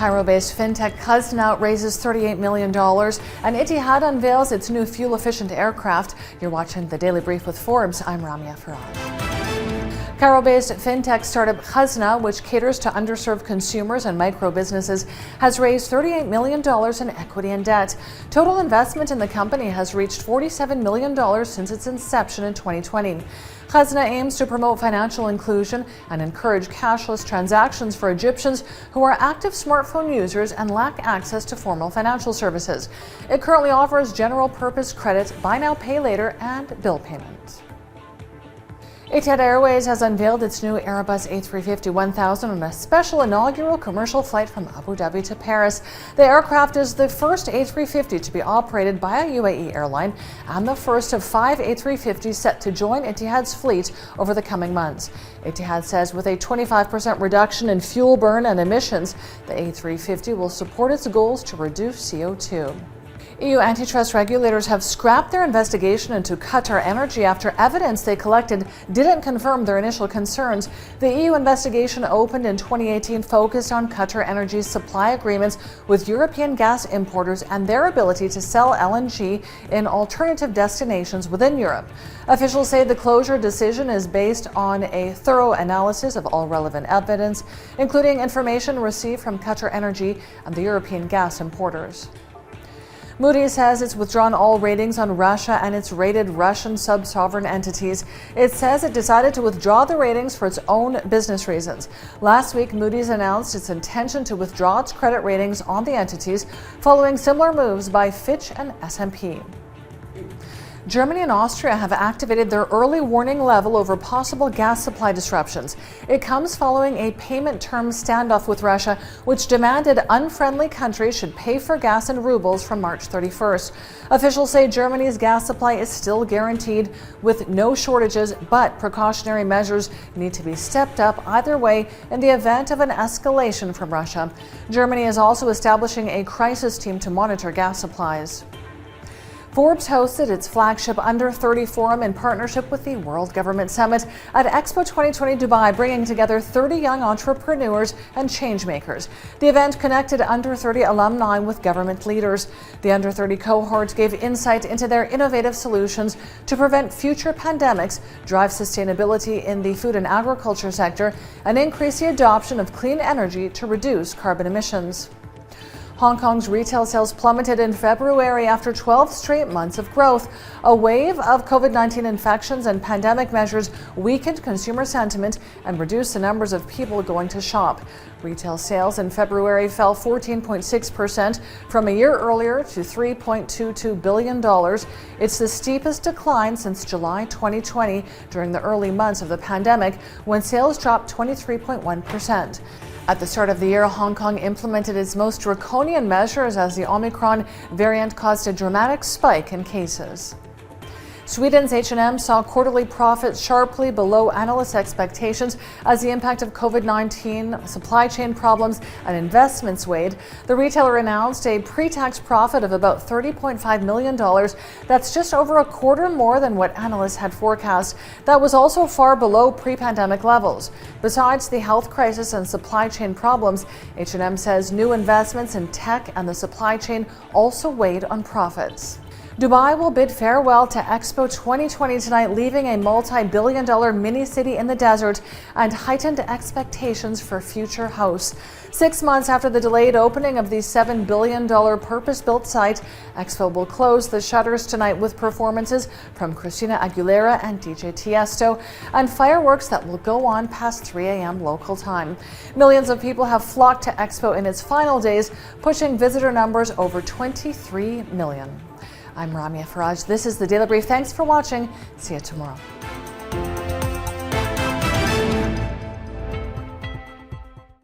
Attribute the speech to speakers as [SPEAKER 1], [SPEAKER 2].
[SPEAKER 1] Cairo-based fintech Khazna raises $38 million, and Etihad unveils its new fuel-efficient aircraft. You're watching The Daily Brief with Forbes. I'm Ramya Faraj. Cairo-based fintech startup Khazna, which caters to underserved consumers and micro businesses, has raised $38 million in equity and debt. Total investment in the company has reached $47 million since its inception in 2020. Khazna aims to promote financial inclusion and encourage cashless transactions for Egyptians who are active smartphone users and lack access to formal financial services. It currently offers general-purpose credit, buy now, pay later, and bill payment. Etihad Airways has unveiled its new Airbus A350-1000 on a special inaugural commercial flight from Abu Dhabi to Paris. The aircraft is the first A350 to be operated by a UAE airline and the first of 5 A350s set to join Etihad's fleet over the coming months. Etihad says with a 25% reduction in fuel burn and emissions, the A350 will support its goals to reduce CO2. EU antitrust regulators have scrapped their investigation into Qatar Energy after evidence they collected didn't confirm their initial concerns. The EU investigation opened in 2018 focused on Qatar Energy's supply agreements with European gas importers and their ability to sell LNG in alternative destinations within Europe. Officials say the closure decision is based on a thorough analysis of all relevant evidence, including information received from Qatar Energy and the European gas importers. Moodys says it's withdrawn all ratings on Russia and its rated Russian sub-sovereign entities. It says it decided to withdraw the ratings for its own business reasons. Last week, Moodys announced its intention to withdraw its credit ratings on the entities, following similar moves by Fitch and S&P. Germany and Austria have activated their early warning level over possible gas supply disruptions. It comes following a payment term standoff with Russia, which demanded unfriendly countries should pay for gas in rubles from March 31st. Officials say Germany's gas supply is still guaranteed with no shortages, but precautionary measures need to be stepped up either way in the event of an escalation from Russia. Germany is also establishing a crisis team to monitor gas supplies. Forbes hosted its flagship Under 30 Forum in partnership with the World Government Summit at Expo 2020 Dubai, bringing together 30 young entrepreneurs and changemakers. The event connected Under 30 alumni with government leaders. The Under 30 cohort gave insight into their innovative solutions to prevent future pandemics, drive sustainability in the food and agriculture sector, and increase the adoption of clean energy to reduce carbon emissions. Hong Kong's retail sales plummeted in February after 12 straight months of growth. A wave of COVID-19 infections and pandemic measures weakened consumer sentiment and reduced the numbers of people going to shop. Retail sales in February fell 14.6% from a year earlier to $3.22 billion. It's the steepest decline since July 2020, during the early months of the pandemic, when sales dropped 23.1%. At the start of the year, Hong Kong implemented its most draconian measures as the Omicron variant caused a dramatic spike in cases. Sweden's H&M saw quarterly profits sharply below analysts' expectations as the impact of COVID-19, supply chain problems, and investments weighed. The retailer announced a pre-tax profit of about $30.5 million. That's just over a quarter more than what analysts had forecast. That was also far below pre-pandemic levels. Besides the health crisis and supply chain problems, H&M says new investments in tech and the supply chain also weighed on profits. Dubai will bid farewell to Expo 2020 tonight, leaving a multi-billion-dollar mini-city in the desert and heightened expectations for future hosts. 6 months after the delayed opening of the $7 billion purpose-built site, Expo will close the shutters tonight with performances from Christina Aguilera and DJ Tiesto and fireworks that will go on past 3 a.m. local time. Millions of people have flocked to Expo in its final days, pushing visitor numbers over 23 million. I'm Ramya Faraj. This is The Daily Brief. Thanks for watching. See you tomorrow.